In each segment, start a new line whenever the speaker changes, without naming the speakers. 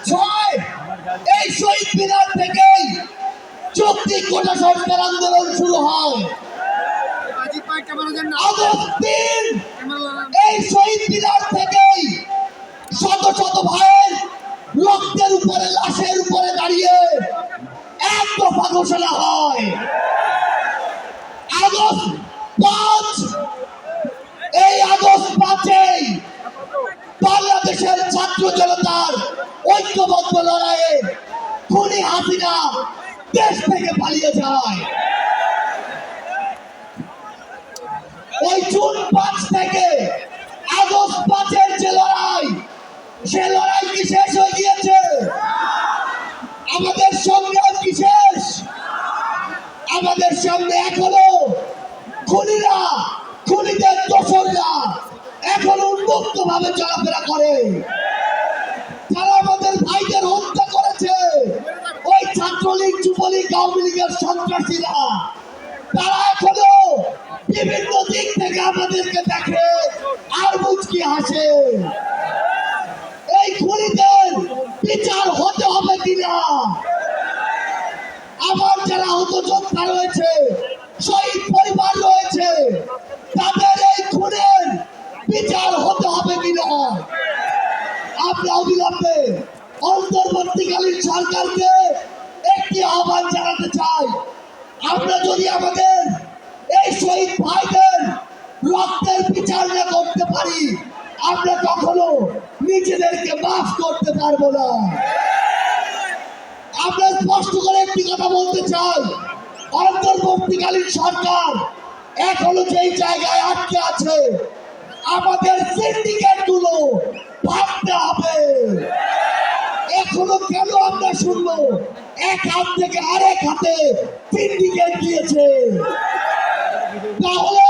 ছয় এই শহীদ মিনার থেকেই চুক্তি কোটা সংস্কার আন্দোলন শুরু হয়। আগস্ট 3 এই শহীদ মিনার থেকেই শত শত ভাইয়ের রক্তের উপরে, লাশের উপরে দাঁড়িয়ে এক দফা ঘোষণা হয়। আগস্ট 5 এই আগস্ট 5 বাংলাদেশের ছাত্র জনতার ঐক্যবদ্ধ লড়াইয়ে খুনি হাসিনা দেশ থেকে পালিয়ে যায়। ওই জুন 5 থেকে আগস্ট 5 যে লড়াই, সে লড়াই কি শেষ হয়ে গিয়েছে? আমাদের সংগ্রাম কি শেষ? আমাদের সামনে এখনো খুনিরা, খুনিদের দোসররা এখনো উন্মুক্ত ভাবে চলাফেরা করে। যারা আমাদের ভাইদের হত্যা করেছে, ওই ছাত্রলীগ, যুবলীগ, আওয়ামী লীগের সন্ত্রাসীরা, তারা এখনো বিভিন্ন দিক থেকে আমাদেরকে দেখে আর মুচকি হাসে। এই খুনিদের বিচার হতে হবে কিনা, আমার যারা আহত যোদ্ধা রয়েছে, শহীদ পরিবার রয়েছে, তাদের এই খুনের বিচার হতে হবে কিনা, আমরা অবিলম্বে অন্তর্বর্তীকালীন সরকারকে একটি আহ্বান জানাতে চাই। আমরা যদি আমাদের এই শহীদ ভাইদের রক্তের বিচার না করতে পারি, আমরা কখনো নিজেদেরকে মাফ করতে পারবো না। আমরা স্পষ্ট করে একটি কথা বলতে চাই, অন্তর্বর্তীকালীন সরকার এখনো যেই জায়গায় আটকে আছে, আমাদের সিন্ডিকেট গুলো ভাবতে হবে। এখনো কেন আমরা শুনবো এক হাত থেকে আরেক হাতে সিন্ডিকেট দিয়েছে? তাহলে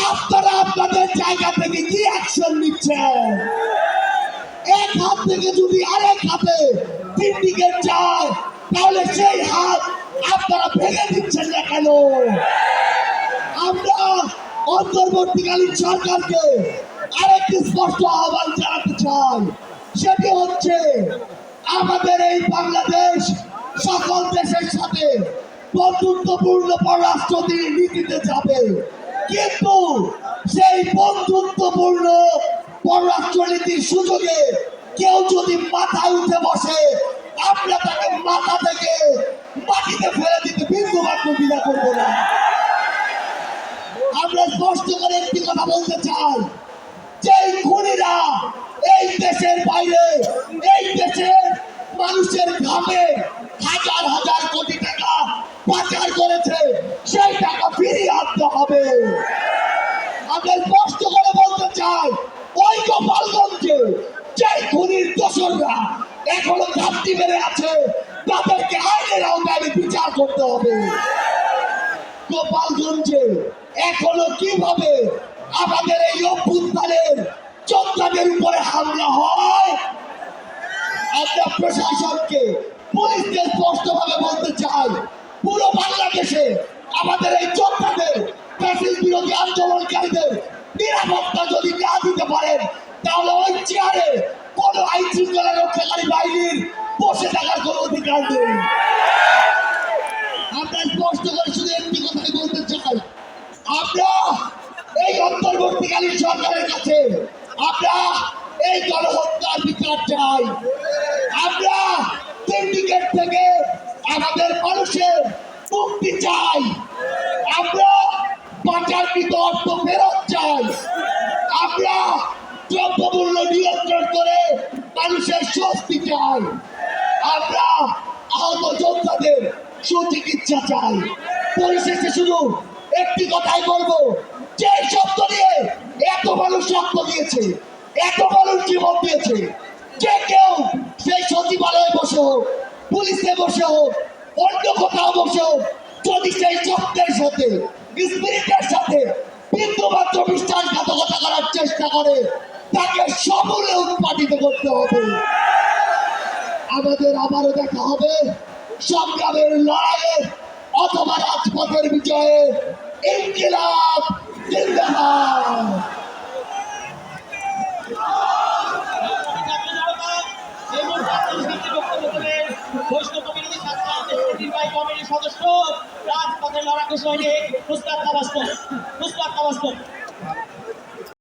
আপনারা আপনাদের জায়গা থেকে কি অ্যাকশন নিচ্ছেন? এক হাত থেকে যদি আরেক হাতে সিন্ডিকেট যায়, তাহলে সেই হাত আপনারা ভেঙে দিচ্ছেন না কেন? আমরা অন্তর্বর্তীকালীন সরকারকে আরেকটি স্পষ্ট আহ্বান জানাতে চাই, সেটি হচ্ছে আমাদের এই বাংলাদেশ সকল দেশের সাথে বন্ধুত্বপূর্ণ পররাষ্ট্র নীতিতে যাবে, কিন্তু সেই বন্ধুত্বপূর্ণ পররাষ্ট্র নীতির সুযোগে কেউ যদি মাথায় উঠে বসে, আমরা তাকে মাথা থেকে মাটিতে ফেলে দিতে বিন্দু মাত্র দ্বিধা করবো না। আমরা স্পষ্ট করে একটি কথা বলতে চাই, যে খুনিরা এই দেশের বাইরে, এই দেশের মানুষের ঘামে হাজার হাজার কোটি টাকা পাচার করেছে, সেই টাকা ফিরিয়ে আনতে হবে। আমরা স্পষ্ট করে বলতে চাই, ওই গোপালগঞ্জে যে খুনির দোসররা এখনো ঘাপটি মেরে আছে, তাদেরকে আইনের আওতায় বিচার করতে হবে। গোপালগঞ্জে এখনো কিভাবে আমাদের এই অভ্যুত্থানের যোদ্ধাদের উপরে হামলা হয়, আমরা প্রশাসনকে, পুলিশকে স্পষ্ট ভাবে বলতে চাই, পুরো বাংলাদেশে আমাদের এই যোদ্ধাদের, ফ্যাসিস্ট বিরোধী আন্দোলনকারীদের নিরাপত্তা যদি না দিতে পারেন, তাহলে ওই চেয়ারে কোন আইন শৃঙ্খলা রক্ষাকারী বাহিনীর বসে থাকার কোন অধিকার নেই। আমরা স্পষ্ট করে শুধু একটি কথাই বলতে চাই, আমরা এই অন্তর্বর্তীকালীন সরকারের কাছে আমরা এই গণহত্যার বিচার চাই। আমরা সিন্ডিকেট থেকে আমাদের মানুষের মুক্তি চাই। আমরা পাচারকৃত অর্থ ফেরত চাই। আমরা দ্রব্যমূল্য নিয়ন্ত্রণ করে মানুষের স্বস্তি চাই। আমরা আহত যোদ্ধাদের সুচিকিৎসা চাই। পরিশেষে শুধু একটি কথাই বলবো, যে শব্দ নিয়ে এত মানুষ রক্ত দিয়েছে, এত মানুষ জীবন দিয়েছে, যে কেউ সেই সচিবালয়ে বসে হোক, পুলিশে বসে হোক, অন্য কোথাও বসে হোক, যদি সেই শব্দের সাথে, স্পিরিটের সাথে বিন্দুমাত্র বিশ্বাসঘাতকতা করার চেষ্টা করে, তাকে সমূলে উৎপাদিত করতে হবে। আমাদের আবারও দেখা হবে সংগ্রামের লড়াইয়ে অথবা রাজপথের বিজয়ে। ইনকিলাব জিন্দাবাদ।
বক্তব্য দেবেন বৈষ্ণব বিরোধী ছাত্র আন্দোলনের নির্বাহী কমিটির সদস্য রাজপথের লড়াকু সৈনিক মুস্তাক তাবাস্তর।